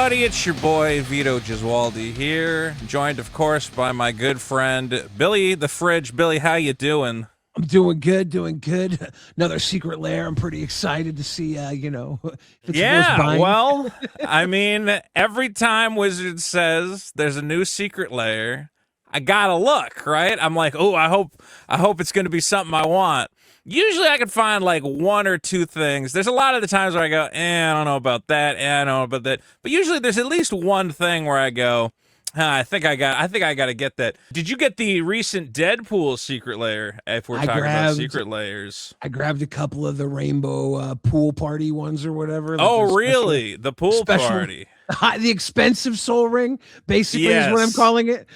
everybody, it's your boy Vito Gesualdi here, joined of course by my good friend Billy the Fridge. Billy, how you doing? I'm doing good, Another secret lair. I'm pretty excited to see, if it's worth buying. Well, I mean, every time Wizard says there's a new secret lair, I gotta look, right? I'm like, oh, I hope it's gonna be something I want. Usually I can find like one or two things. There's a lot of the times where I go, I don't know about that, I don't know about that. But usually there's at least one thing where I go, I think I got to get that. Did you get the recent Deadpool secret lair? If we're talking about secret lairs, I grabbed a couple of the rainbow pool party ones or whatever. Like oh, really? The pool party. The expensive soul ring, basically, is what I'm calling it.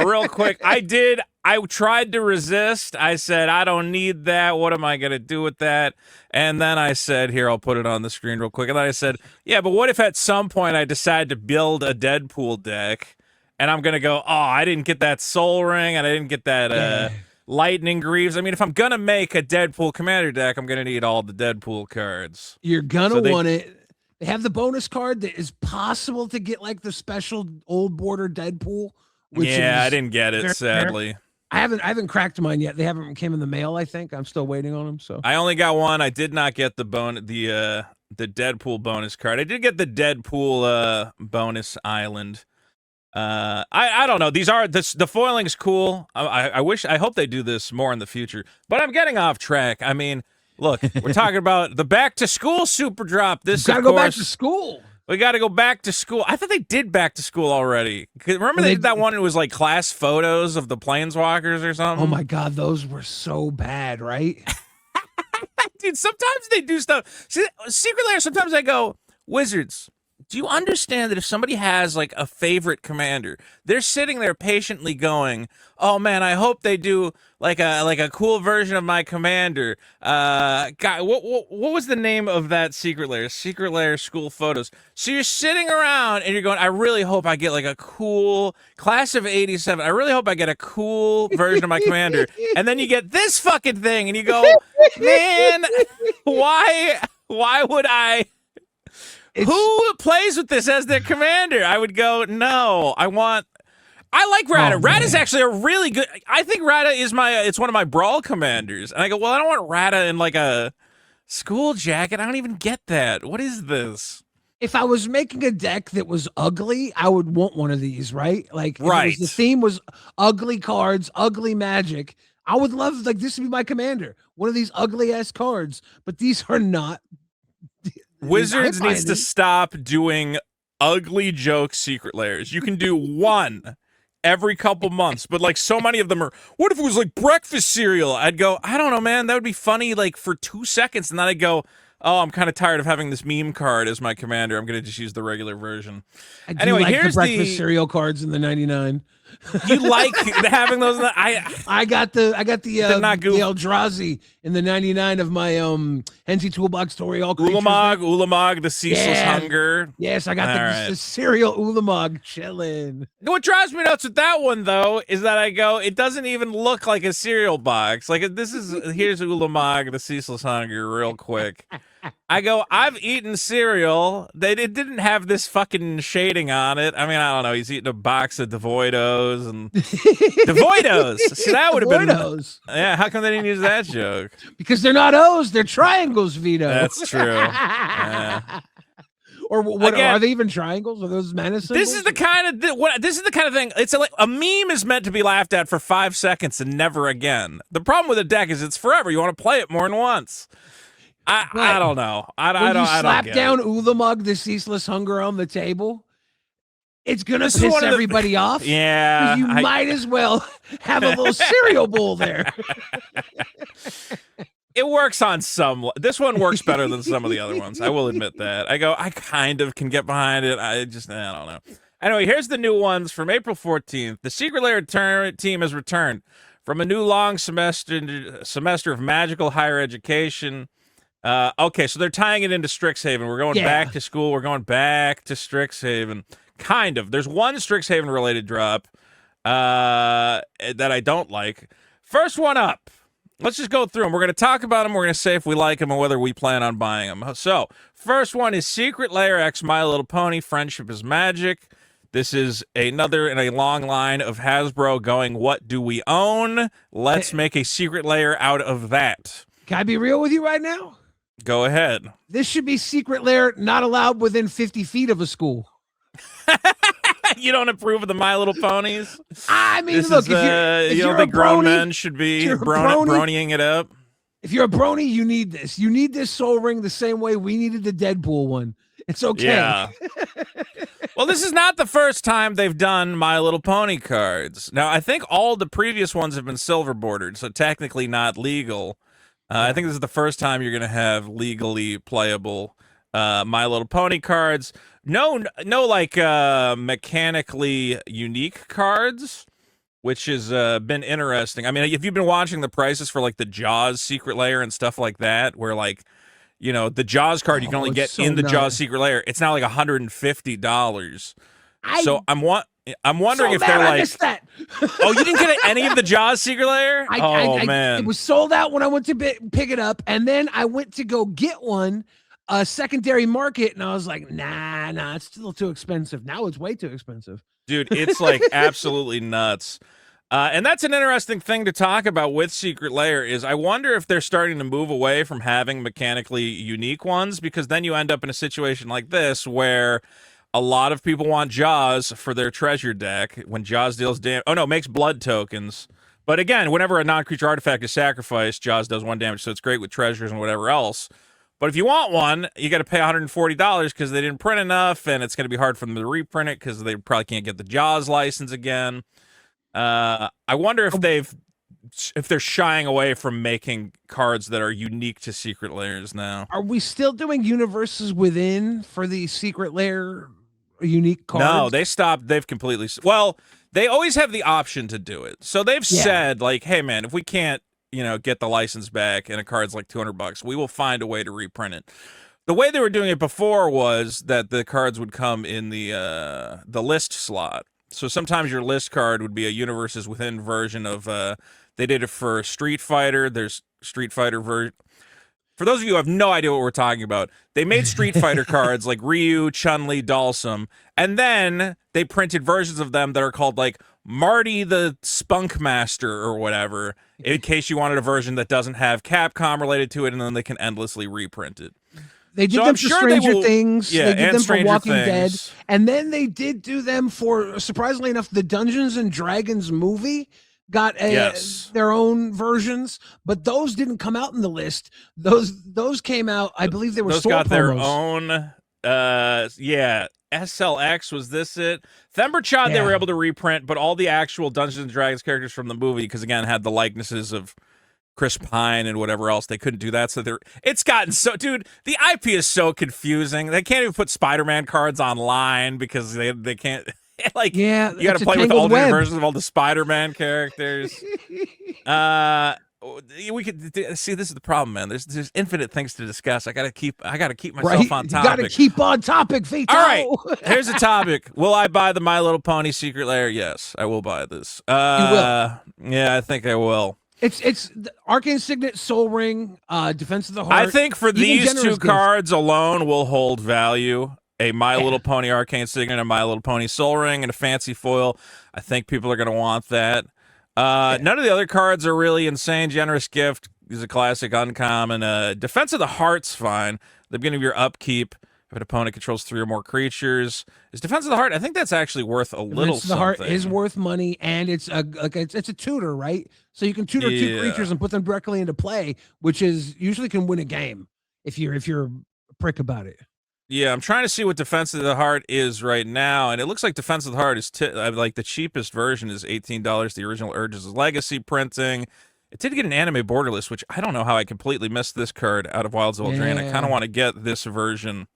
Real quick, I tried to resist. I said, I don't need that. What am I going to do with that? And then I said, here, I'll put it on the screen real quick. And then I said, yeah, but what if at some point I decide to build a Deadpool deck and I'm going to go, oh, I didn't get that soul ring and I didn't get that lightning greaves. I mean, if I'm going to make a Deadpool commander deck, I'm going to need all the Deadpool cards. You're going to want it. They have the bonus card that is possible to get like the special old border Deadpool. Which I didn't get it, sadly. I haven't cracked mine yet. They haven't came in the mail, I think. I'm still waiting on them. So I only got one. I did not get the Deadpool bonus card. I did get the Deadpool bonus island. I don't know. The foiling's cool. I hope they do this more in the future. But I'm getting off track. I mean, look, we're talking about the back to school Superdrop. This gotta go back to school. We got to go back to school. I thought they did back to school already. Remember they did that one? It was like class photos of the Planeswalkers or something. Oh my god, those were so bad, right? Dude, sometimes they do stuff. See, Secret Lair, sometimes I go, Wizards, do you understand that if somebody has like a favorite commander, they're sitting there patiently going, oh man, I hope they do like a cool version of my commander. God, what was the name of that Secret Lair? Secret Lair School Photos. So you're sitting around and you're going, I really hope I get like a cool class of 87. I really hope I get a cool version of my commander. And then you get this fucking thing and you go, man, why would I? Who plays with this as their commander? I would go, no, I like Rata. Rata's actually a really good, I think Rata is it's one of my Brawl commanders. And I go, well, I don't want Rata in like a school jacket. I don't even get that. What is this? If I was making a deck that was ugly, I would want one of these, right? Like, right. The theme was ugly cards, ugly magic. I would love, like, this would be my commander. One of these ugly ass cards, but these are not. Wizards needs to stop doing ugly joke secret lairs. You can do one every couple months, but like so many of them are, what if it was like breakfast cereal? I'd go, I don't know, man. That would be funny like for 2 seconds. And then I'd go, oh, I'm kind of tired of having this meme card as my commander. I'm going to just use the regular version. Anyway, here's the breakfast cereal cards in the 99. You like having those? I got the Eldrazi in the 99 of my Henty Toolbox Story. All Ulamog, the Ceaseless Hunger. Yes, I got the cereal Ulamog chilling. What drives me nuts with that one though is that I go, it doesn't even look like a cereal box. Like here's Ulamog, the Ceaseless Hunger, real quick. I go, I've eaten cereal. It didn't have this fucking shading on it. I mean, I don't know. He's eating a box of Devoidos and Devoidos. See, that would have been. Yeah, how come they didn't use that joke? Because they're not O's, they're triangles, Vito. That's true. Yeah. Or what again, are they even triangles? Are those mana symbols? This is the kind of thing. It's like a meme is meant to be laughed at for 5 seconds and never again. The problem with a deck is it's forever. You want to play it more than once. I don't know. I don't slap down Ulamog, the Ceaseless Hunger on the table, it's gonna piss everybody off. Yeah, you might as well have a little cereal bowl there. It works on some. This one works better than some of the other ones. I will admit that. I kind of can get behind it. I don't know. Anyway, here's the new ones from April 14th. The Secret Lair team has returned from a new long semester of magical higher education. Okay, so they're tying it into Strixhaven. We're going back to school. We're going back to Strixhaven. Kind of. There's one Strixhaven-related drop that I don't like. First one up. Let's just go through them. We're going to talk about them. We're going to say if we like them and whether we plan on buying them. So, first one is Secret Lair X My Little Pony Friendship is Magic. This is another in a long line of Hasbro going, what do we own? Let's make a Secret Lair out of that. Can I be real with you right now? Go ahead. This should be Secret Lair not allowed within 50 feet of a school. You don't approve of the My Little Ponies? I mean, This look, is, if you you're don't a think grown brony, men should be bronying it up? if you're a brony, you need this. You need this Soul Ring the same way we needed the Deadpool one. It's okay. Yeah. Well, this is not the first time they've done My Little Pony cards. Now, I think all the previous ones have been silver bordered, so technically not legal. I think this is the first time you're going to have legally playable My Little Pony cards. No, like mechanically unique cards, which has been interesting. I mean, if you've been watching the prices for like the Jaws Secret Lair and stuff like that, where like, you know, the Jaws card you can only get so in the nice. Jaws Secret Lair, it's now like $150. So I'm wondering so if they're mad I like, missed that. oh, you didn't get any of the Jaws Secret Lair? Man, it was sold out when I went to pick it up, and then I went to go get one, a secondary market, and I was like, nah, it's still too expensive. Now it's way too expensive. dude, it's like absolutely nuts. And that's an interesting thing to talk about with Secret Lair is I wonder if they're starting to move away from having mechanically unique ones, because then you end up in a situation like this where a lot of people want Jaws for their treasure deck when Jaws deals damage. Oh no, makes blood tokens. But again, whenever a non-creature artifact is sacrificed, Jaws does 1 damage, so it's great with treasures and whatever else. But if you want one, you got to pay $140 because they didn't print enough, and it's going to be hard for them to reprint it because they probably can't get the Jaws license again. I wonder if they're shying away from making cards that are unique to Secret Lairs now. Are we still doing universes within for the Secret Lair unique cards? No, they stopped. They've completely. Well, they always have the option to do it. So they've said, like, hey, man, if we can't, get the license back and a card's like $200, we will find a way to reprint it. The way they were doing it before was that the cards would come in the list slot. So sometimes your list card would be a universes within version of. They did it for Street Fighter. There's Street Fighter version. For those of you who have no idea what we're talking about, they made Street Fighter cards like Ryu, Chun-Li, Dalsum, and then they printed versions of them that are called like Marty the Spunk Master or whatever, in case you wanted a version that doesn't have Capcom related to it, and then they can endlessly reprint it. They did them for Stranger Things. Yeah, they did and them Stranger for Walking Things. Dead. And then they did do them for, surprisingly enough, the Dungeons and Dragons movie got their own versions, but those didn't come out in the list. Those came out, I believe they were those store got their promos. own SLX, was this it? Themberchod they were able to reprint, but all the actual Dungeons and Dragons characters from the movie, because again, had the likenesses of Chris Pine and whatever else, they couldn't do that. So it's gotten so, dude, the IP is so confusing. They can't even put Spider-Man cards online because they can't. Like, you got to play with alternate versions of all the Spider-Man characters. We could see, this is the problem, man. There's infinite things to discuss. I gotta keep myself on topic. You gotta keep on topic, Vito. All right, here's a topic. Will I buy the My Little Pony Secret Lair? Yes, I will buy this. You will. Yeah, I think I will. It's the Arcane Signet, Soul Ring, Defense of the Heart. I think for these two cards alone will hold value. A My Little Pony Arcane Signet, a My Little Pony Soul Ring, and a fancy foil. I think people are going to want that. None of the other cards are really insane. Generous Gift is a classic uncommon. Defense of the Heart's fine. The beginning of your upkeep, if an opponent controls 3 or more creatures. Is Defense of the Heart? I think that's actually worth a little something. Defense of the Heart is worth money, and it's a tutor, right? So you can tutor 2 creatures and put them directly into play, which is usually can win a game if you're a prick about it. Yeah, I'm trying to see what Defense of the Heart is right now, and it looks like Defense of the Heart is like the cheapest version is $18. The original Urges Legacy printing. It did get an anime borderless, which I don't know how I completely missed this card out of Wilds of Eldraine. I kind of want to get this version.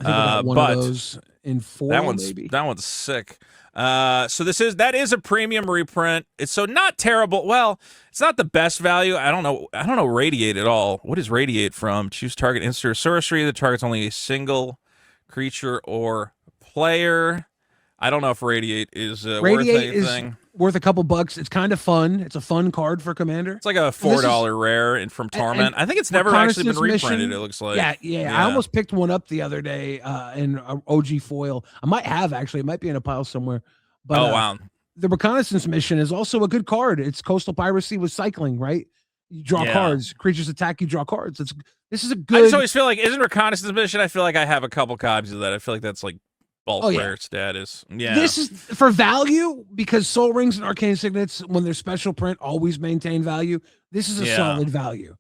I think I got one of those in 4. That one's sick. So that is a premium reprint. It's so not terrible. Well, it's not the best value. I don't know Radiate at all. What is Radiate from? Choose target instant or sorcery that targets only a single creature or player. I don't know if Radiate is worth Radiate anything. is worth a couple bucks. It's kind of fun. It's a fun card for Commander. It's like a $4 rare and from Torment. I think it's never actually been reprinted. It looks like. Yeah. I almost picked one up the other day in OG foil. I might have actually. It might be in a pile somewhere. But, wow. The reconnaissance mission is also a good card. It's coastal piracy with cycling, right? You draw cards. Creatures attack. You draw cards. This is a good. I just always feel like isn't reconnaissance mission. I feel like I have a couple copies of that. I feel like that's like bulk rare status. Yeah. This is for value because Soul Rings and Arcane Signets, when they're special print, always maintain value. This is a solid value.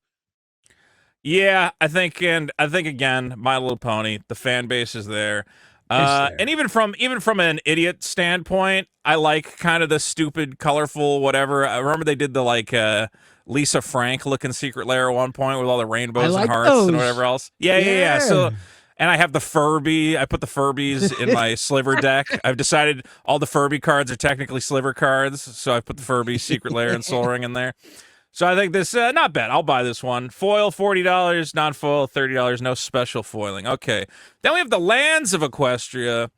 Yeah, I think again, My Little Pony, the fan base is there. And even from an idiot standpoint, I like kind of the stupid, colorful, whatever. I remember they did the like Lisa Frank looking Secret Lair at one point with all the rainbows and hearts and whatever else. Yeah. So, and I have the Furby. I put the Furbies in my Sliver deck. I've decided all the Furby cards are technically Sliver cards, so I put the Furby, Secret Lair, and Soul Ring in there. So I think this not bad. I'll buy this one. Foil $40, non-foil $30. No special foiling. Okay. Then we have the Lands of Equestria,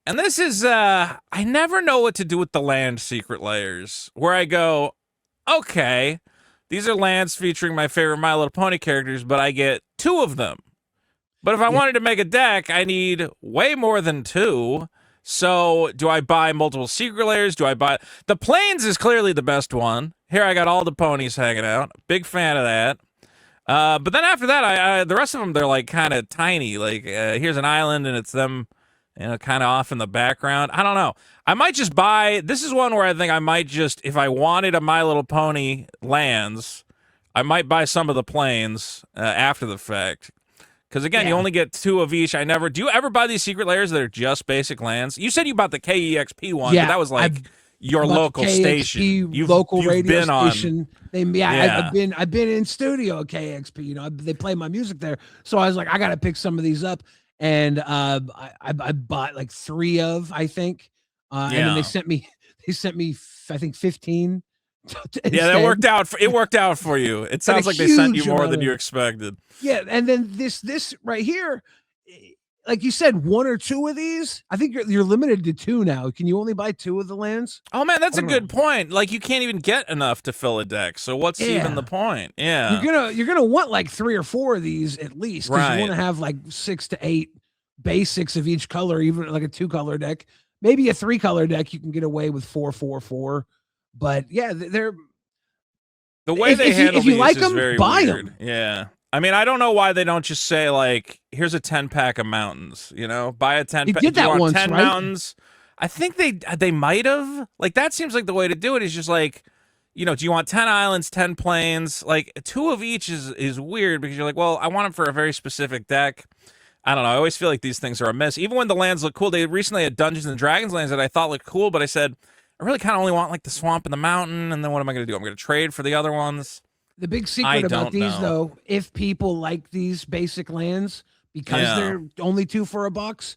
and this is I never know what to do with the land Secret Lairs. Where I go, okay, these are lands featuring my favorite My Little Pony characters, but I get 2 of them. But if I wanted to make a deck, I need way more than 2. So do I buy multiple Secret Lairs? Do I buy the Plains? Is clearly the best one. Here I got all the ponies hanging out. Big fan of that. But then after that, I the rest of them, they're like kind of tiny. Like here's an island and it's them, kind of off in the background. I don't know. I might just buy. This is one where I think I might just, if I wanted a My Little Pony lands, I might buy some of the Plains after the fact. Because, again, you only get 2 of each. Do you ever buy these Secret Lairs that are just basic lands? You said you bought the KEXP one, but that was like your local station. Local radio been station. I've been in studio at KEXP. They play my music there. So I was like, I got to pick some of these up. And I bought like 3 of, I think. And then they sent me, I think, 15. Yeah, that worked out. It worked out for you. It sounds like they sent you more than you expected. Yeah, and then this right here, like you said, 1 or 2 of these. I think you're limited to 2 now. Can you only buy 2 of the lands? Oh man, that's a good point. Like you can't even get enough to fill a deck. So what's even the point? Yeah, you're gonna want like 3 or 4 of these at least because you want to have like 6 to 8 basics of each color, even like a 2-color deck. Maybe a 3-color deck you can get away with 4, 4, 4. But yeah, they're the way they handle if you these like is them, very buy weird. them. Yeah, I mean, I don't know why they don't just say like, "Here's a 10-pack of mountains." Buy a 10. They did that once, 10 right? mountains. I think they might have. Like that seems like the way to do it. Is just like, do you want 10 islands, 10 plains? Like 2 of each is weird because you're like, well, I want them for a very specific deck. I don't know. I always feel like these things are a mess. Even when the lands look cool, they recently had Dungeons and Dragons lands that I thought looked cool, but I said, I really kind of only want like the swamp and the mountain, and then what am I going to do? I'm going to trade for the other ones. The big secret about these, though, if people like these basic lands, because they're only 2 for $1,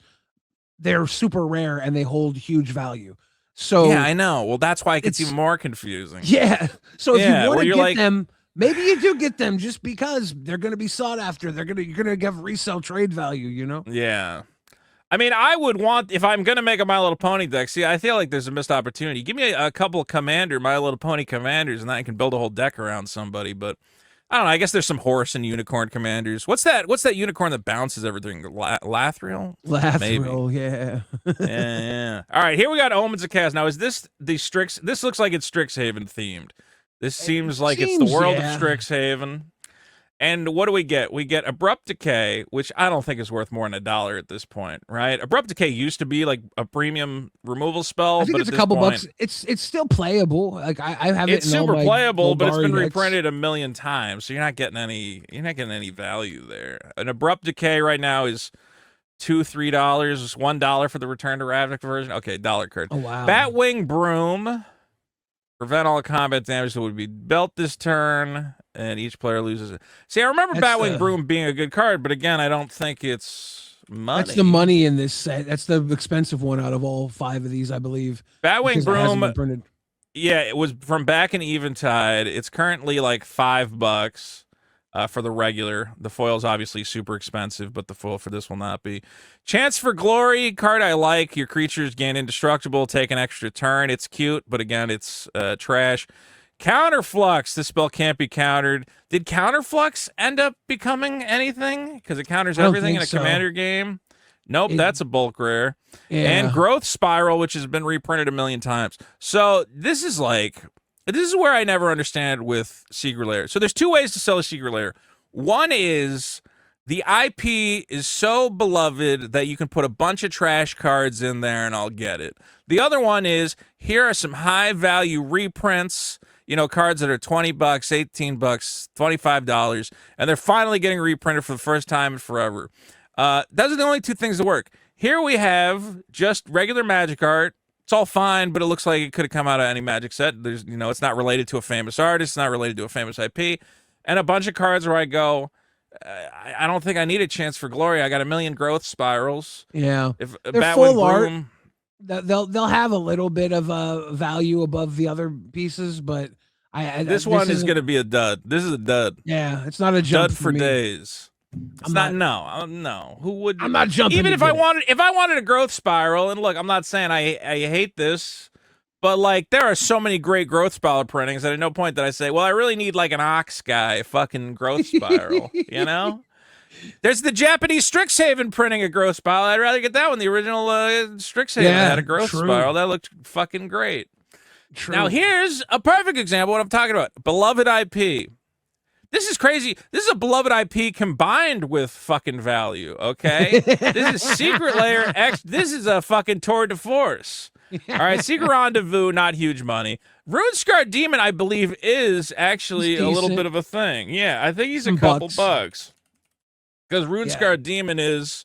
they're super rare and they hold huge value. So yeah, I know. Well, that's why it gets even more confusing. Yeah. So if you want to get them, maybe you do get them just because they're going to be sought after. You're going to have resale trade value. Yeah. I mean, I would want, if I'm going to make a My Little Pony deck, see, I feel like there's a missed opportunity. Give me a couple of My Little Pony commanders, and then I can build a whole deck around somebody. But I don't know. I guess there's some horse and unicorn commanders. What's that unicorn that bounces everything? Lathril? Lathril, yeah. Yeah. All right, here we got Omens of Chaos. Now, is this the Strix? This looks like it's Strixhaven themed. This seems like it's the world of Strixhaven. And what do we get? We get Abrupt Decay, which I don't think is worth more than $1 at this point, right? Abrupt Decay used to be like a premium removal spell. I think it's a couple bucks. It's still playable. Like I have it. It's super playable, but it's been reprinted 1,000,000 times, so you're not getting any value there. An Abrupt Decay right now is $2, $3, $1 for the Return to Ravnica version. Okay, dollar card. Oh wow. Batwing Broom. Prevent all combat damage that would be dealt this turn, and each player loses it. See, I remember Batwing Broom being a good card, but again, I don't think it's money. That's the money in this set. That's the expensive one out of all 5 of these, I believe. Batwing Broom, yeah, it was from back in Eventide. It's currently like $5. for the regular. The foil's obviously super expensive, but the foil for this will not be. Chance for Glory, card I like. Your creatures gain indestructible, take an extra turn. It's cute, but again, it's trash. Counterflux, this spell can't be countered. Did Counterflux end up becoming anything? Because it counters everything in a commander game. Nope, that's a bulk rare. Yeah. And Growth Spiral, which has been reprinted a million times. So this is where I never understand with Secret Lair. So there's two ways to sell a Secret Lair. One is the IP is so beloved that you can put a bunch of trash cards in there and I'll get it. The other one is, here are some high value reprints, cards that are $20, $18, $25, and they're finally getting reprinted for the first time in forever. Those are the only two things that work. Here we have just regular Magic art. It's all fine, but it looks like it could have come out of any Magic set. There's, it's not related to a famous artist, it's not related to a famous IP, and a bunch of cards where I go, I don't think I need a Chance for Glory. I got a million Growth Spirals. Yeah, if they're full art. They'll have a little bit of value above the other pieces, but this one is going to be a dud. This is a dud. Yeah, it's not a jump dud for me. Days. It's no. Who would? I'm not jumping. Even if I wanted a Growth Spiral, and look, I'm not saying I hate this, but like there are so many great Growth Spiral printings that at no point that I say, well, I really need like an Ox guy fucking Growth Spiral. There's the Japanese Strixhaven printing a Growth Spiral. I'd rather get that one. The original Strixhaven had a Growth Spiral. That looked fucking great. True. Now here's a perfect example of what I'm talking about. Beloved IP. This is crazy. This is a beloved IP combined with fucking value, okay? This is Secret Lair X. This is a fucking tour de force. All right, Secret Rendezvous, not huge money. Runescarred Demon, I believe, is actually a little bit of a thing. Yeah, I think he's a couple bucks. Because Runescarred Demon is...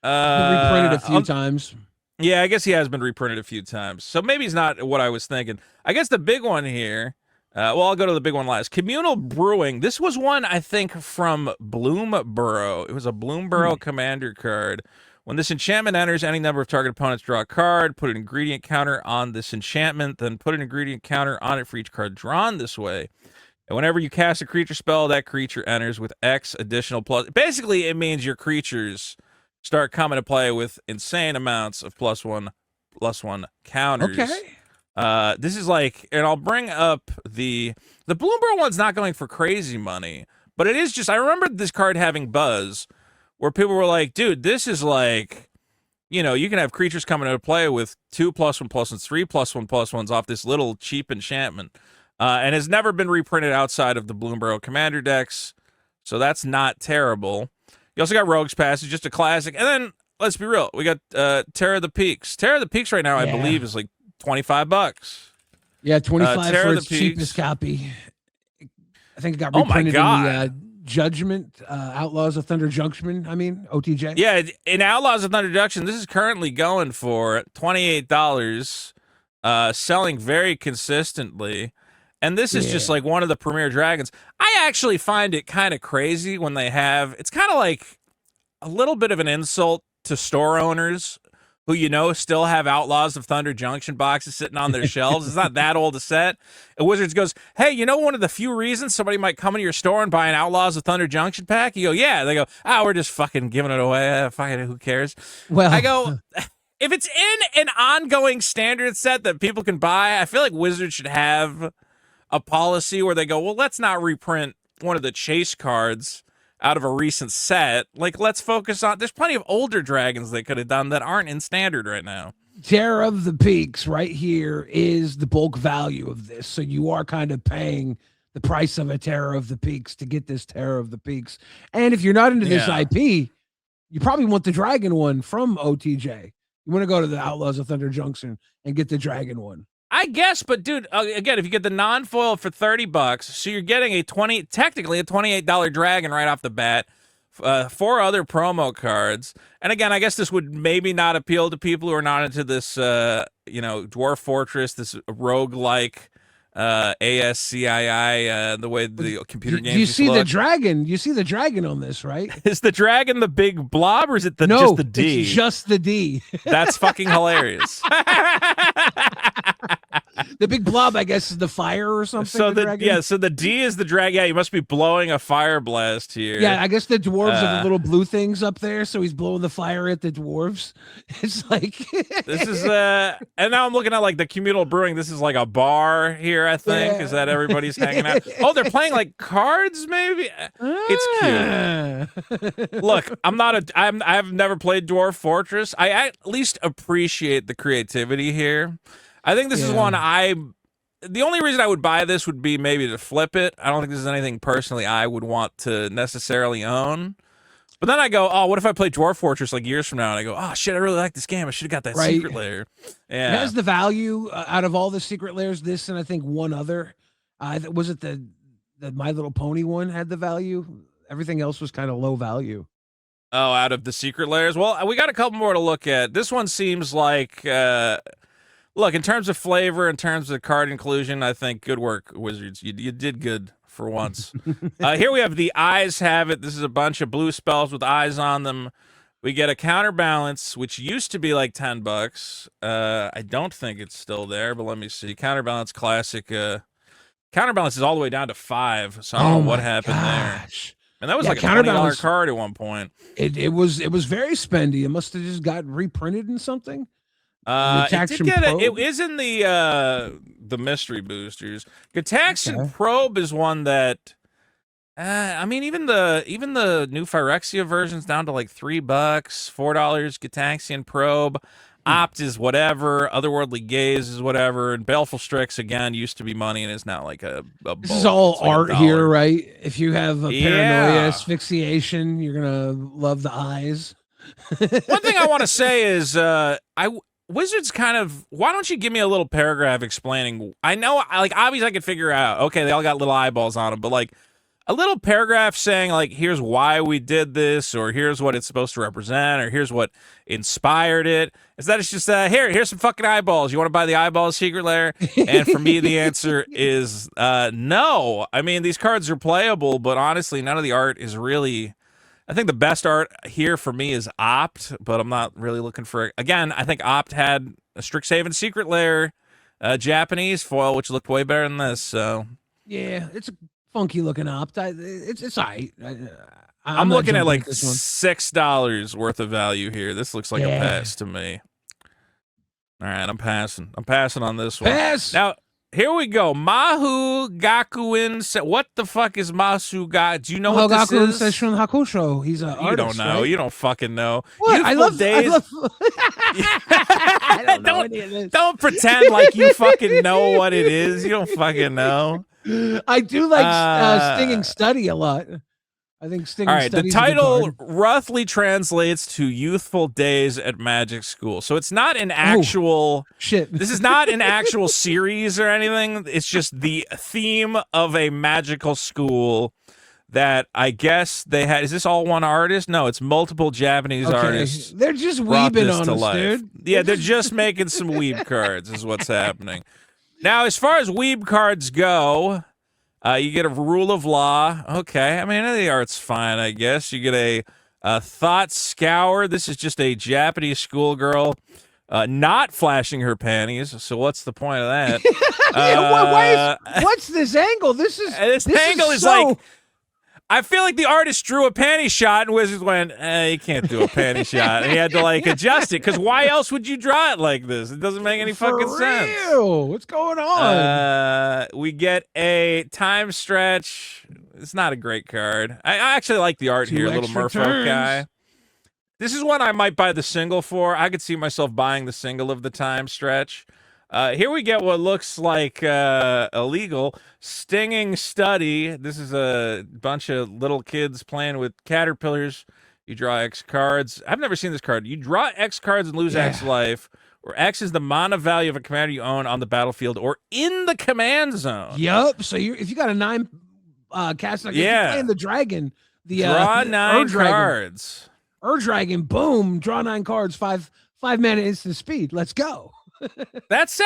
reprinted a few times. Yeah, I guess he has been reprinted a few times. So maybe he's not what I was thinking. I guess the big one here... I'll go to the big one last. Communal Brewing. This was one, I think, from Bloomburrow. It was a Bloomburrow commander card. When this enchantment enters, any number of target opponents draw a card, put an ingredient counter on this enchantment, then put an ingredient counter on it for each card drawn this way. And whenever you cast a creature spell, that creature enters with X additional plus. Basically, it means your creatures start coming to play with insane amounts of +1/+1 counters. Okay. This is like, and I'll bring up the Bloomberg one's not going for crazy money, but it is just, I remember this card having buzz where people were like, dude, this is like, you can have creatures coming into play with 2+1/+1, 3+1/+1s off this little cheap enchantment, and has never been reprinted outside of the Bloomburrow commander decks, so that's not terrible. You also got Rogue's Passage, just a classic, and then, let's be real, we got Terror of the Peaks. Terror of the Peaks right now, I believe, is like $25. Yeah, 25 for its cheapest copy. I think it got reprinted in the Judgment, Outlaws of Thunder Junction. OTJ. Yeah, in Outlaws of Thunder Junction, this is currently going for $28, selling very consistently. And this is just like one of the premier dragons. I actually find it kind of crazy when they have, it's kind of like a little bit of an insult to store owners who, still have Outlaws of Thunder Junction boxes sitting on their shelves. It's not that old a set. And Wizards goes, hey, one of the few reasons somebody might come into your store and buy an Outlaws of Thunder Junction pack? You go, yeah. They go, we're just fucking giving it away. Who cares? Well, I go, if it's in an ongoing standard set that people can buy, I feel like Wizards should have a policy where they go, well, let's not reprint one of the chase cards out of a recent set. Like, let's focus on, there's plenty of older dragons they could have done that aren't in standard right now. Terror of the Peaks right here is the bulk value of this. So you are kind of paying the price of a Terror of the Peaks to get this Terror of the Peaks. And if you're not into this IP, you probably want the dragon one from OTJ. You want to go to the Outlaws of Thunder Junction and get the dragon one. I guess, but dude, again, if you get the non-foil for $30, so you're getting technically a $28 dragon right off the bat, 4 other promo cards, and again, I guess this would maybe not appeal to people who are not into this, Dwarf Fortress, this rogue-like ASCII, the way the computer games. You see the dragon? You see the dragon on this, right? Is the dragon the big blob, or is it no, just the D? It's just the D. That's fucking hilarious. The big blob, I guess, is the fire or something. So so the D is the drag. Yeah, you must be blowing a fire blast here. Yeah, I guess the dwarves are the little blue things up there, so he's blowing the fire at the dwarves. It's like this is and now I'm looking at like the communal brewing. This is like a bar here, I think. Yeah. Is that everybody's hanging out? Oh, they're playing like cards, maybe. It's cute. Look, I've never played Dwarf Fortress. I at least appreciate the creativity here. I think this is one the only reason I would buy this would be maybe to flip it. I don't think this is anything personally I would want to necessarily own. But then I go, oh, what if I play Dwarf Fortress like years from now? And I go, oh, shit, I really like this game. I should have got that Secret Lair. Yeah. It has the value out of all the Secret Lairs, this and I think one other. Was it the My Little Pony one had the value? Everything else was kind of low value. Oh, out of the Secret Lairs? Well, we got a couple more to look at. This one seems like... look, in terms of flavor, in terms of card inclusion, I think good work, Wizards. You did good for once. Here we have the Eyes Have It. This is a bunch of blue spells with eyes on them. We get a Counterbalance, which used to be like $10. I don't think it's still there, but let me see. Counterbalance Classic. Counterbalance is all the way down to $5, so I don't know what happened there. And that was like a $20 card at one point. It was very spendy. It must have just got reprinted in something. It did get it is in the mystery boosters. Gataxian Probe is one that I mean even the new Phyrexia version's down to like $3, $4. Gataxian Probe, Opt is whatever, Otherworldly Gaze is whatever, and Baleful Strix again used to be money and is now like a this is all art here, right? If you have a paranoia asphyxiation, you're gonna love the eyes. One thing I want to say is Wizards kind of, why don't you give me a little paragraph explaining? I know, like, obviously I could figure out, okay, they all got little eyeballs on them, but, like, a little paragraph saying, like, here's why we did this, or here's what it's supposed to represent, or here's what inspired it. Instead, it's just, here's some fucking eyeballs. You want to buy the eyeballs Secret Lair? And for me, the answer is no. I mean, these cards are playable, but honestly, none of the art is really... I think the best art here for me is Opt, but I'm not really looking for it. Again, I think Opt had a Strixhaven Secret Lair Japanese foil, which looked way better than this. So yeah, it's a funky looking Opt. It's all right. I'm looking at like $6 worth of value here. This looks like a pass to me. All right, I'm passing. I'm passing on this one. Pass! Now, here we go. Mahu Gakuin. What the fuck is Mahu Gakuin? Do you know what this is? Hakusho. He's an artist. You don't know. Right? You don't fucking know. What? I love I don't know any of this. Don't pretend like you fucking know what it is. You don't fucking know. I do like Stinging Study a lot. I think Stinging All right, Study. the title roughly translates to Youthful Days at Magic School. So it's not an actual shit. This is not an actual series or anything. It's just the theme of a magical school that I guess they had. Is this all one artist? No, it's multiple Japanese artists. They're just weebing on us, dude. Yeah, they're just making some weeb cards is what's happening. Now, as far as weeb cards go, you get a Rule of Law. Okay, I mean, the art's fine, I guess. You get a Thought Scour. This is just a Japanese schoolgirl not flashing her panties. So what's the point of that? What's this angle? This angle is like... I feel like the artist drew a panty shot, and Wizards went, you can't do a panty shot. And he had to, like, adjust it, because why else would you draw it like this? It doesn't make any fucking sense. What's going on? We get a Time Stretch. It's not a great card. I actually like the art here, little merfolk guy. This is one I might buy the single for. I could see myself buying the single of the Time Stretch. Here we get what looks like illegal Stinging Study. This is a bunch of little kids playing with caterpillars. You draw X cards. I've never seen this card. You draw X cards and lose X life, where X is the mana value of a commander you own on the battlefield or in the command zone. Yup. So if you got a 9 cast, like if you're playing the dragon, draw 9 cards. Dragon, boom, draw 9 cards, 5 mana instant speed. Let's go. That's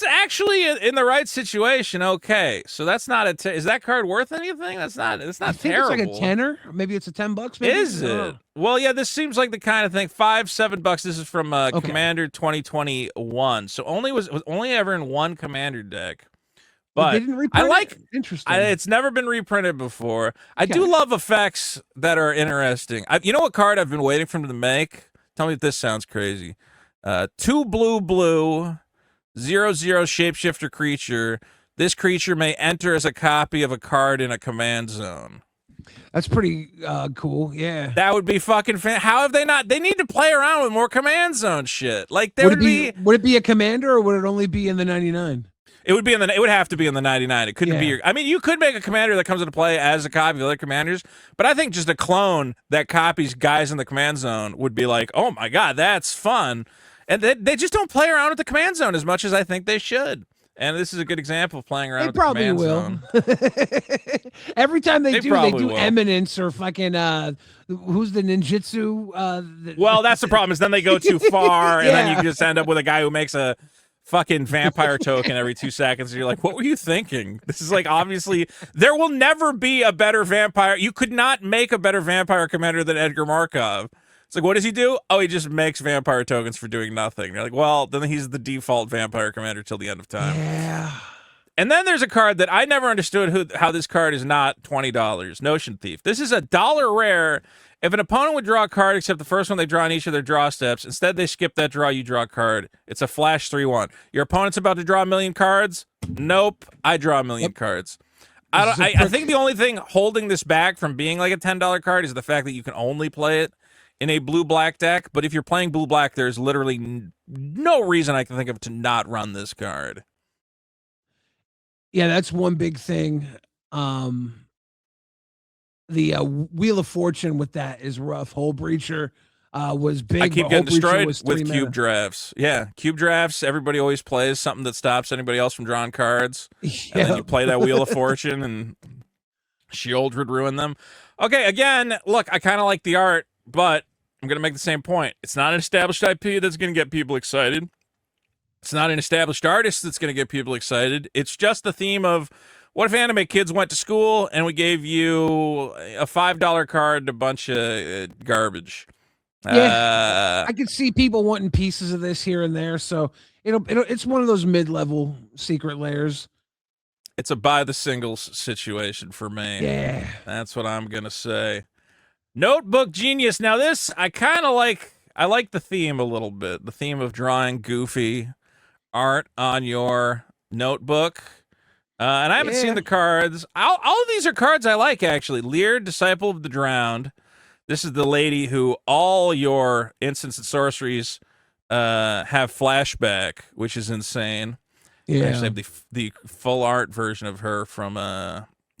actually in the right situation. Okay, so that's not is that card worth anything? That's not. It's not I think terrible. it's like a tenner. Maybe it's a $10. Maybe. Is it? Well, yeah. This seems like the kind of thing. $5-7. This is from Commander 2021. So was only ever in one Commander deck. But they didn't reprint I like. it? Interesting. It's never been reprinted before. I do love effects that are interesting. You know what card I've been waiting for them to make? Tell me if this sounds crazy. 2 blue 0/0 shapeshifter creature. This creature may enter as a copy of a card in a command zone. That's pretty cool. Yeah. That would be fucking How have they not? They need to play around with more command zone shit. Like would it be a commander or would it only be in the 99? It would be it would have to be in the 99. It couldn't be I mean, you could make a commander that comes into play as a copy of other commanders, but I think just a clone that copies guys in the command zone would be like, "Oh my god, that's fun." And they just don't play around with the command zone as much as I think they should. And this is a good example of playing around with the command zone. Every time they do will. Eminence or fucking who's the ninjutsu? Well, that's the problem is then they go too far, and then you just end up with a guy who makes a fucking vampire token every 2 seconds, and you're like, what were you thinking? This is like, obviously, there will never be a better vampire. You could not make a better vampire commander than Edgar Markov. It's like, what does he do? Oh, he just makes vampire tokens for doing nothing. You're like, well, then he's the default vampire commander till the end of time. Yeah. And then there's a card that I never understood how this card is not $20. Notion Thief. This is $1 rare. If an opponent would draw a card except the first one they draw in each of their draw steps, instead they skip that draw, you draw a card. It's a flash 3/1. Your opponent's about to draw 1 million cards? Nope. I draw 1 million cards. I think the only thing holding this back from being like a $10 card is the fact that you can only play it in a blue-black deck. But if you're playing blue-black, there's literally no reason I can think of to not run this card. Yeah, that's one big thing. The Wheel of Fortune with that is rough. Hole Breacher was big. I keep getting destroyed with cube drafts. Yeah, cube drafts. Everybody always plays something that stops anybody else from drawing cards. And then you play that Wheel of Fortune, and Shield would ruin them. Okay, again, look, I kind of like the art, but I'm going to make the same point. It's not an established IP that's going to get people excited. It's not an established artist that's going to get people excited. It's just the theme of, what if anime kids went to school and we gave you a $5 card and a bunch of garbage? Yeah, I could see people wanting pieces of this here and there. So it's one of those mid-level secret lairs. It's a buy the singles situation for me. Yeah, that's what I'm gonna say. Notebook Genius. Now this I kind of like. I like the theme a little bit. The theme of drawing goofy art on your notebook. And I haven't seen the cards. All of these are cards I like, actually. Lear, Disciple of the Drowned. This is the lady who all your instants and sorceries have flashback, which is insane. Yeah. I actually have the full art version of her from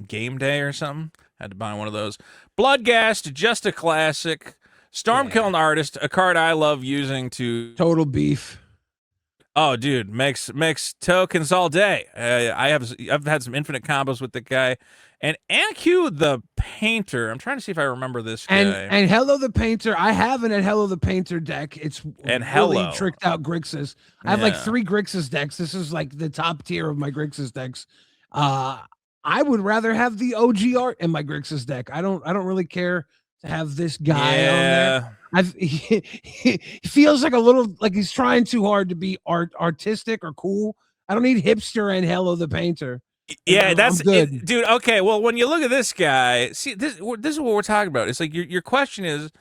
Game Day or something. Had to buy one of those. Bloodgast, just a classic. Stormkiln Artist, a card I love using to... Total beef. Oh, dude, makes tokens all day. I've had some infinite combos with the guy, and Anku the Painter. I'm trying to see if I remember this guy. And Hello the Painter. I have an Hello the Painter deck. It's really tricked out Grixis. I have like 3 Grixis decks. This is like the top tier of my Grixis decks. I would rather have the OG art in my Grixis deck. I don't really care to have this guy on there. He feels like a little like he's trying too hard to be artistic or cool. I don't need hipster and Hello the Painter. Yeah, that's good, dude. Okay, well, when you look at this guy, see this is what we're talking about. It's like your question is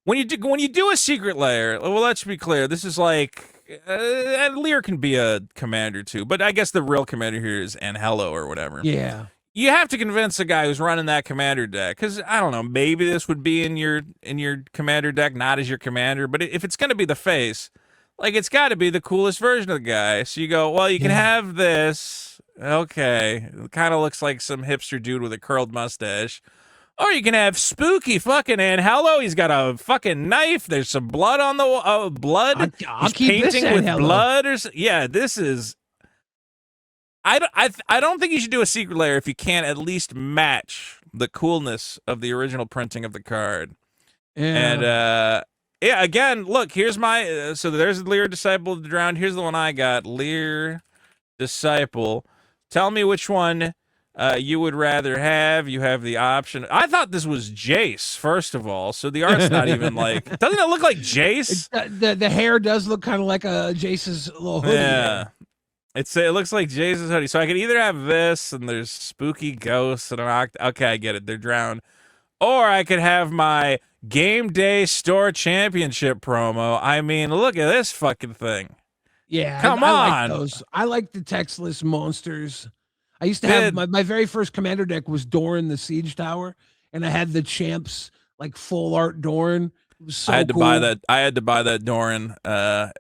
when you do a secret lair. Well, let's be clear. This is like Lear can be a commander too, but I guess the real commander here is Angelo or whatever. Yeah. You have to convince a guy who's running that commander deck, because I don't know, maybe this would be in your commander deck, not as your commander, but if it's going to be the face, like it's got to be the coolest version of the guy. So you go, well, you can have this, okay, it kind of looks like some hipster dude with a curled mustache, or you can have spooky fucking Angelo. He's got a fucking knife. There's some blood on the blood. I'll keep painting with Angelo. blood, or yeah, this is. I don't think you should do a secret lair if you can't at least match the coolness of the original printing of the card. Yeah. And Yeah, again, look, here's my, so there's Lear Disciple of the Drowned. Here's the one I got, Lear Disciple. Tell me which one you would rather have. You have the option. I thought this was Jace, first of all, so the art's not even like, doesn't it look like Jace? The hair does look kind of like a Jace's little hoodie. Yeah. It looks like Jace's hoodie. So I could either have this, and there's spooky ghosts, and okay, I get it, they're drowned. Or I could have my Game Day Store Championship promo. I mean, look at this fucking thing. Yeah, Come I on. like those. I like the textless monsters. I used to have my very first commander deck was Doran the Siege Tower, and I had the champs like full art Doran. It was so I had to cool. buy that. I had to buy that Doran.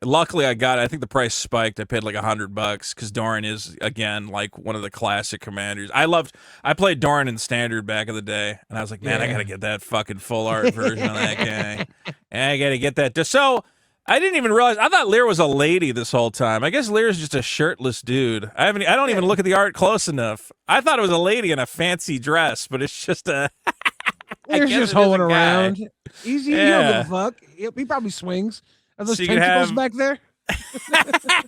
Luckily, I got it. I think the price spiked. I paid like $100 because Doran is again like one of the classic commanders. I played Doran in Standard back in the day, and I was like, man, I gotta get that fucking full art version of that guy. And I gotta get that. So I didn't even realize. I thought Lear was a lady this whole time. I guess Lear's just a shirtless dude. I don't even look at the art close enough. I thought it was a lady in a fancy dress, but it's just a. Lear's just holding around. Easy, he don't give a fuck. He probably swings. Are those tentacles back there?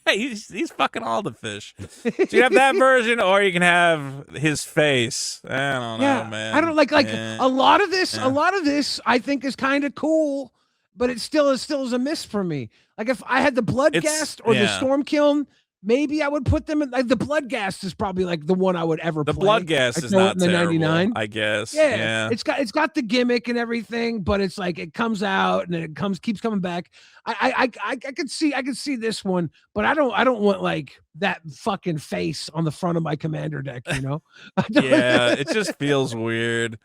he's fucking all the fish. So you have that version, or you can have his face. I don't know, man. I don't like a lot of this. A lot of this, I think, is kind of cool, but it still is a miss for me. Like if I had the Bloodghast or the Storm Kiln, maybe I would put them in. Like the Bloodghast is probably like the one I would ever play. The Bloodghast is not terrible, 99. I guess. Yeah. It's got the gimmick and everything, but it's like it comes out and it keeps coming back. I could see this one, but I don't want like that fucking face on the front of my commander deck, you know? Yeah, it just feels weird.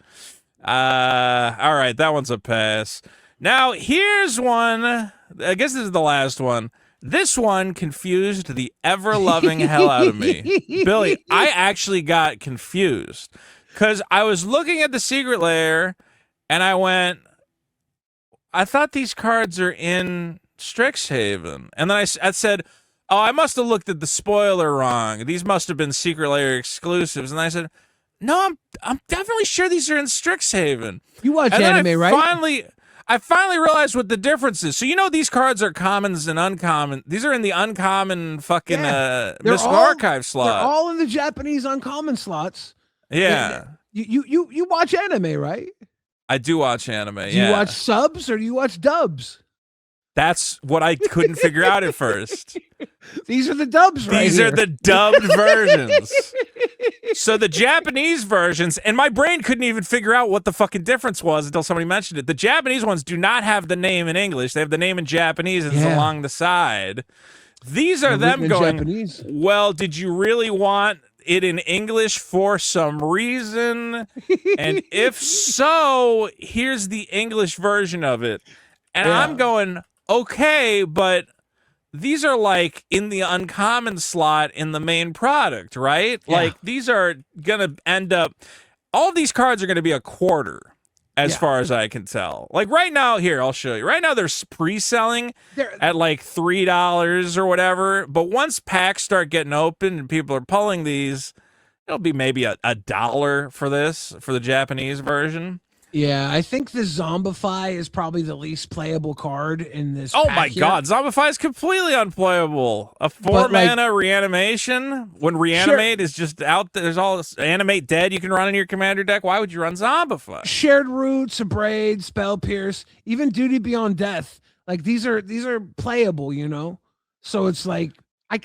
All right, that one's a pass. Now here's one. I guess this is the last one. This one confused the ever-loving hell out of me. Billy, I actually got confused because I was looking at the Secret Lair and I went, I thought these cards are in Strixhaven. And then I said, oh, I must have looked at the spoiler wrong. These must have been Secret Lair exclusives. And I said, no, I'm definitely sure these are in Strixhaven. You watch anime, right? I finally realized what the difference is. So you know these cards are commons and uncommon. These are in the uncommon fucking Mystical Archive slot. They're all in the Japanese uncommon slots. Yeah. You watch anime, right? I do watch anime. Do you watch subs or do you watch dubs? That's what I couldn't figure out at first. These are the dubs, right? These are the dubbed versions. So the Japanese versions, and my brain couldn't even figure out what the fucking difference was until somebody mentioned it. The Japanese ones do not have the name in English. They have the name in Japanese and it's along the side. These are them going, Japanese. Well, did you really want it in English for some reason? And if so, here's the English version of it. And I'm going, okay, but these are like in the uncommon slot in the main product, right? Yeah. Like these are going to end up, all of these cards are going to be a quarter as far as I can tell. Like right now, here, I'll show you. Right now they're pre-selling at like $3 or whatever. But once packs start getting open and people are pulling these, it'll be maybe a dollar for this, for the Japanese version. Yeah, I think the Zombify is probably the least playable card in this. Oh my God, Zombify is completely unplayable. A 4-mana reanimation when reanimate is just out there. There's all this animate dead you can run in your commander deck. Why would you run Zombify? Shared Roots, Abrade, Spell Pierce, even Duty Beyond Death. Like these are playable, you know. So it's like I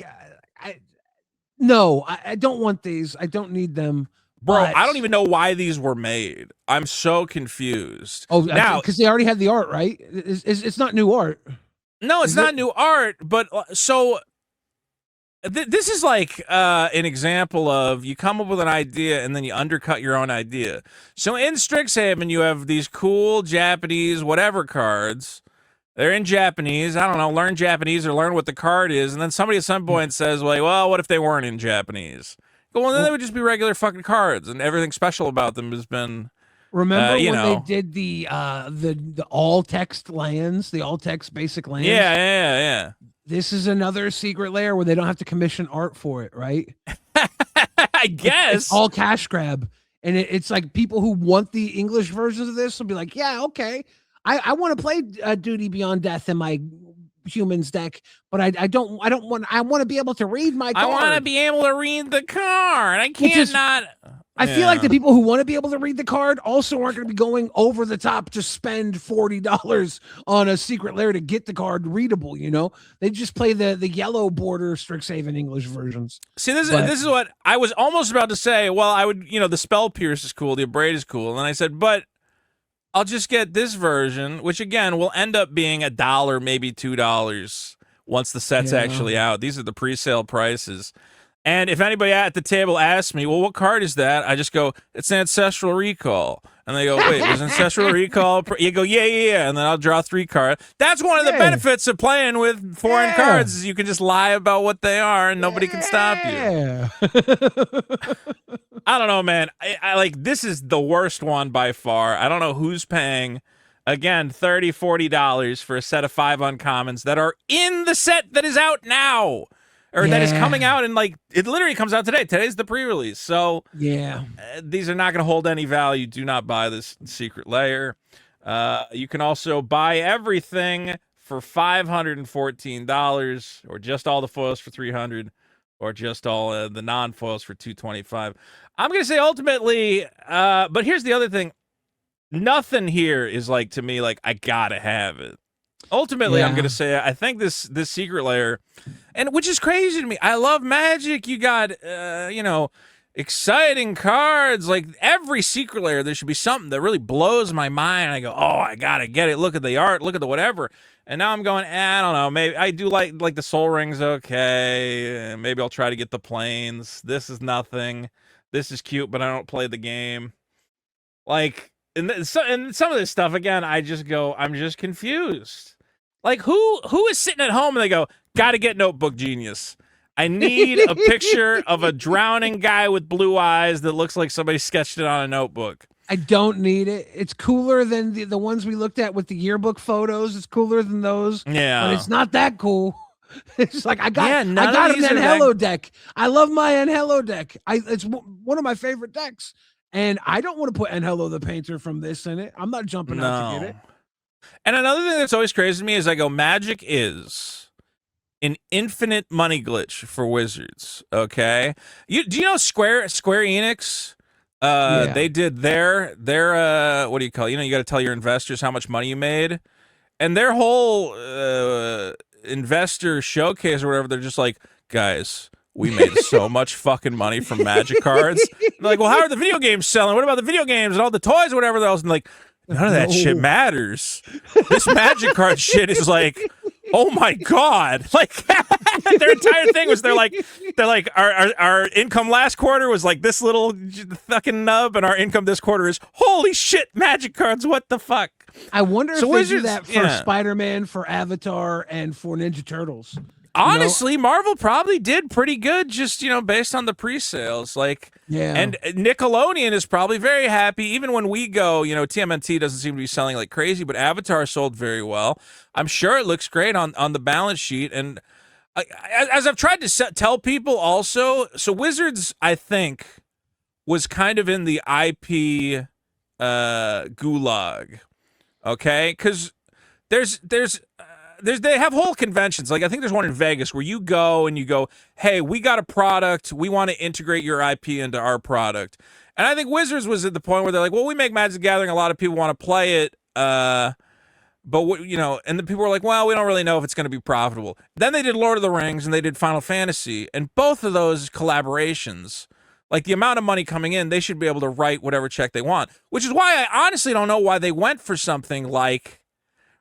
don't want these. I don't need them. Bro, I don't even know why these were made. I'm so confused. Oh, now because they already had the art, right? It's not new art. No, it's not new art. But so this is like an example of you come up with an idea and then you undercut your own idea. So in Strixhaven, you have these cool Japanese whatever cards. They're in Japanese. I don't know. Learn Japanese or learn what the card is, and then somebody at some point says, "Well, what if they weren't in Japanese?" Well, then they would just be regular fucking cards, and everything special about them has been. Remember when they did the all text lands, the all text basic lands? Yeah. This is another Secret Lair where they don't have to commission art for it, right? I guess it's all cash grab, and it's like people who want the English versions of this will be like, yeah, okay, I want to play Duty Beyond Death in my humans deck, but I don't want. I want to be able to read my card. I want to be able to read the card. I can't not. I feel like the people who want to be able to read the card also aren't going to be going over the top to spend $40 on a Secret Lair to get the card readable. You know, they just play the yellow border Strixhaven English versions. See, this is what I was almost about to say. Well, I would, the Spell Pierce is cool, the Abrade is cool, and I said, but I'll just get this version, which again will end up being $1, maybe $2 once the set's actually out. These are the pre-sale prices. And if anybody at the table asks me, well, what card is that? I just go, it's Ancestral Recall. And they go, wait, was Ancestral Recall? You go, yeah. And then I'll draw 3 cards. That's one of the benefits of playing with foreign cards is you can just lie about what they are and nobody can stop you. I don't know, man. I like, this is the worst one by far. I don't know who's paying, again, $30, $40 for a set of 5 uncommons that are in the set that is out now. Or that is coming out, and like it literally comes out today. Today's the pre-release, so these are not going to hold any value. Do not buy this Secret Lair. You can also buy everything for $514, or just all the foils for $300, or just all the non-foils for $225. I'm going to say ultimately, but here's the other thing: nothing here is like to me like I gotta have it. Ultimately, I'm going to say I think this Secret Lair, and which is crazy to me. I love Magic. You got, exciting cards. Like every Secret Lair, there should be something that really blows my mind. I go, oh, I got to get it. Look at the art. Look at the whatever. And now I'm going, I don't know. Maybe I do like the Soul Ring's okay. Maybe I'll try to get the Plains. This is nothing. This is cute, but I don't play the game. Like, and some of this stuff, again, I just go, I'm just confused. Like, who is sitting at home and they go, gotta get Notebook Genius. I need a picture of a drowning guy with blue eyes that looks like somebody sketched it on a notebook. I don't need it. It's cooler than the ones we looked at with the yearbook photos. It's cooler than those. Yeah. But it's not that cool. It's like, I got an Anhelo deck. I love my Anhelo deck. It's one of my favorite decks. And I don't want to put Anhelo the Painter from this in it. I'm not jumping out to get it. And another thing that's always crazy to me is I go, Magic is an infinite money glitch for Wizards. Okay, do you know Square Enix? They did their what do you call it? You got to tell your investors how much money you made, and their whole investor showcase or whatever. They're just like, guys, we made so much fucking money from Magic cards. They're like, well, how are the video games selling? What about the video games and all the toys or whatever else? And like, none of that shit matters. This Magic card shit is like, oh my god! Like their entire thing was they're like our income last quarter was like this little fucking nub, and our income this quarter is holy shit Magic cards. What the fuck? I wonder if they do that for Spider-Man, for Avatar, and for Ninja Turtles. Honestly, Marvel probably did pretty good, just based on the pre-sales. And Nickelodeon is probably very happy. Even when we go, TMNT doesn't seem to be selling like crazy, but Avatar sold very well. I'm sure it looks great on the balance sheet. And as I've tried to tell people, also, so Wizards, I think, was kind of in the IP gulag, okay? Because they have whole conventions. Like I think there's one in Vegas where you go and you go, hey, we got a product. We want to integrate your IP into our product. And I think Wizards was at the point where they're like, well, we make Magic the Gathering. A lot of people want to play it. But and the people were like, well, we don't really know if it's going to be profitable. Then they did Lord of the Rings and they did Final Fantasy. And both of those collaborations, like the amount of money coming in, they should be able to write whatever check they want, which is why I honestly don't know why they went for something like,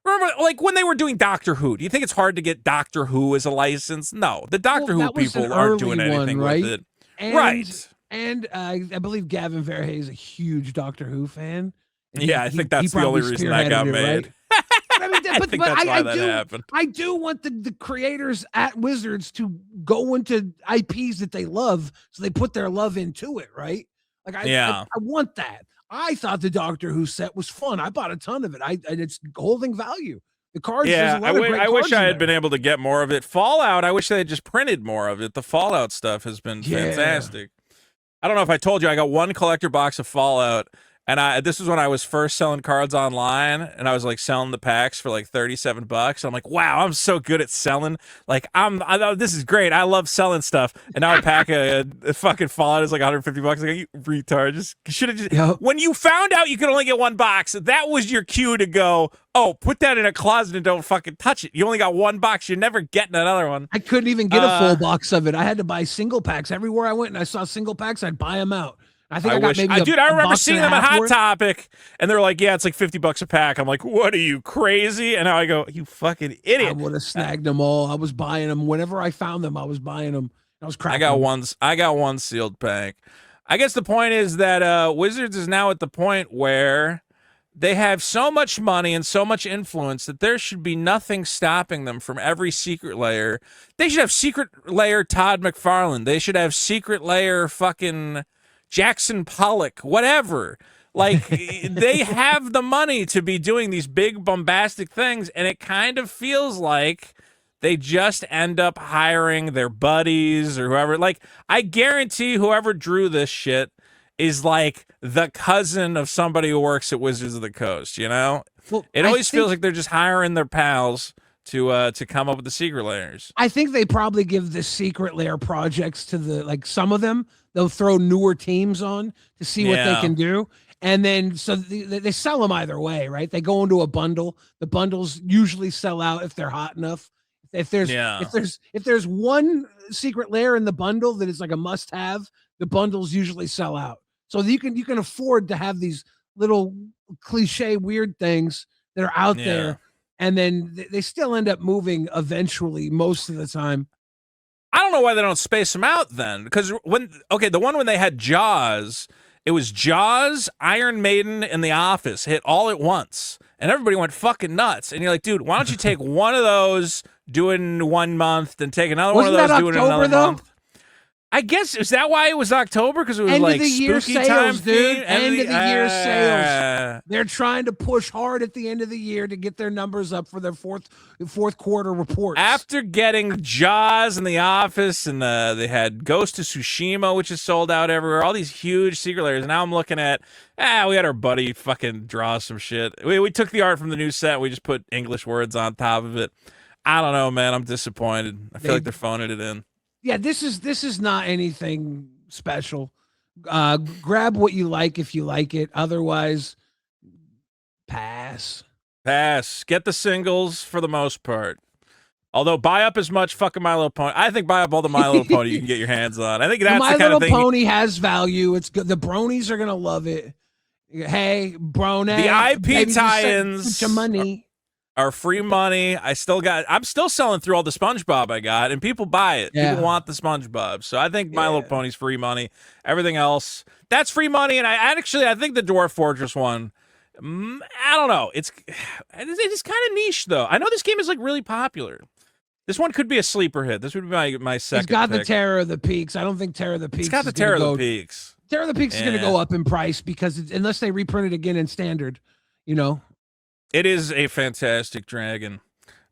remember, like when they were doing Doctor Who, do you think it's hard to get Doctor Who as a license? No, the Doctor Who people aren't doing anything with it. And I believe Gavin Verhey is a huge Doctor Who fan. Yeah, I think that's the only reason that got made. Right? I think that's why that happened. I do want the creators at Wizards to go into IPs that they love, so they put their love into it, right? Like I want that. I thought the Doctor Who set was fun. I bought a ton of it. And it's holding value. The cards. Yeah, I wish I had been able to get more of it. Fallout. I wish they had just printed more of it. The Fallout stuff has been fantastic. I don't know if I told you, I got one collector box of Fallout, And this was when I was first selling cards online, and I was like selling the packs for like $37. I'm like, wow, I'm so good at selling. Like, this is great. I love selling stuff. And now a pack of fucking Fallout is like $150. Like, you retard, just should have just. Yep. When you found out you could only get one box, that was your cue to go, oh, put that in a closet and don't fucking touch it. You only got one box. You're never getting another one. I couldn't even get a full box of it. I had to buy single packs. Everywhere I went and I saw single packs, I'd buy them out. I think I got maybe I remember seeing them at Hot Topic, and they're like, yeah, it's like $50 a pack. I'm like, what are you, crazy? And now I go, you fucking idiot. I would have snagged them all. I was buying them. Whenever I found them, I was buying them. I was cracking I got one sealed pack. I guess the point is that Wizards is now at the point where they have so much money and so much influence that there should be nothing stopping them from every Secret Lair. They should have Secret Lair Todd McFarlane. They should have Secret Lair fucking Jackson Pollock, whatever. Like, they have the money to be doing these big bombastic things, and it kind of feels like they just end up hiring their buddies or whoever. Like, I guarantee whoever drew this shit is like the cousin of somebody who works at Wizards of the Coast, you know? Well, it always feels like they're just hiring their pals to come up with the Secret Lairs. I think they probably give the Secret Lair projects to some of them. They'll throw newer teams on to see what they can do. And then, so they sell them either way, right? They go into a bundle. The bundles usually sell out if they're hot enough. If there's one Secret Lair in the bundle that is like a must-have, the bundles usually sell out. So you can afford to have these little cliche weird things that are out there, and then they still end up moving eventually most of the time. I don't know why they don't space them out then, because the one when they had Jaws, it was Jaws, Iron Maiden, and The Office hit all at once, and everybody went fucking nuts. And you're like, dude, why don't you take one of those, do it in 1 month, then take another one of those, do it in another month? I guess, is that why it was October? Because it was end like of the year spooky sales, time, dude. End of the year sales. They're trying to push hard at the end of the year to get their numbers up for their fourth quarter reports. After getting Jaws and The Office, and they had Ghost of Tsushima, which is sold out everywhere. All these huge Secret Lairs. Now I'm looking at, we had our buddy fucking draw some shit. We took the art from the new set. We just put English words on top of it. I don't know, man. I'm disappointed. I feel like they're phoning it in. Yeah, this is not anything special. Grab what you like if you like it. Otherwise, pass. Get the singles for the most part. Although buy up as much fucking My Little Pony. I think buy up all the My Little Pony you can get your hands on. I think that's the kind of thing. My Little Pony has value. It's good. The bronies are gonna love it. Hey, brony. The IP tie-ins. Put your money. Are free money. I'm still selling through all the SpongeBob I got, and people buy it. Yeah. People want the SpongeBob. So I think My Little Pony's free money. Everything else, that's free money. And I think the Dwarf Fortress one, I don't know. It's kind of niche, though. I know this game is like really popular. This one could be a sleeper hit. This would be my second. It's got pick. the Terror of the Peaks. I don't think Terror of the Peaks. It's got the Terror of the Peaks. Terror of the Peaks is going to go up in price because unless they reprint it again in standard, you know. It is a fantastic dragon.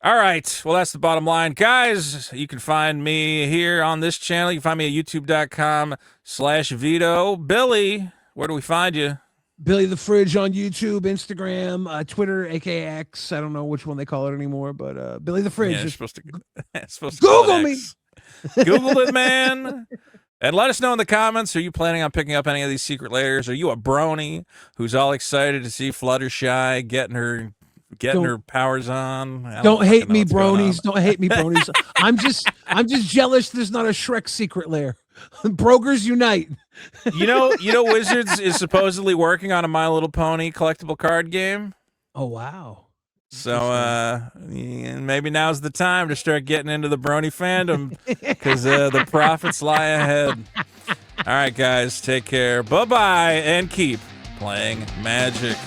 All right. Well, that's the bottom line. Guys, you can find me here on this channel. You can find me at youtube.com/Vito. Billy, where do we find you? Billy the Fridge on YouTube, Instagram, Twitter, aka X. I don't know which one they call it anymore, but Billy the Fridge. Yeah, you're supposed to Google me. Google it, man. And let us know in the comments, are you planning on picking up any of these Secret Lairs? Are you a brony who's all excited to see Fluttershy getting her powers on? Don't hate me, bronies. Don't hate me, bronies. I'm just jealous there's not a Shrek Secret Lair. Brokers unite. You know, Wizards is supposedly working on a My Little Pony collectible card game. Oh, wow. So maybe now's the time to start getting into the brony fandom because the profits lie ahead. All right, guys, take care. Bye-bye, and keep playing Magic.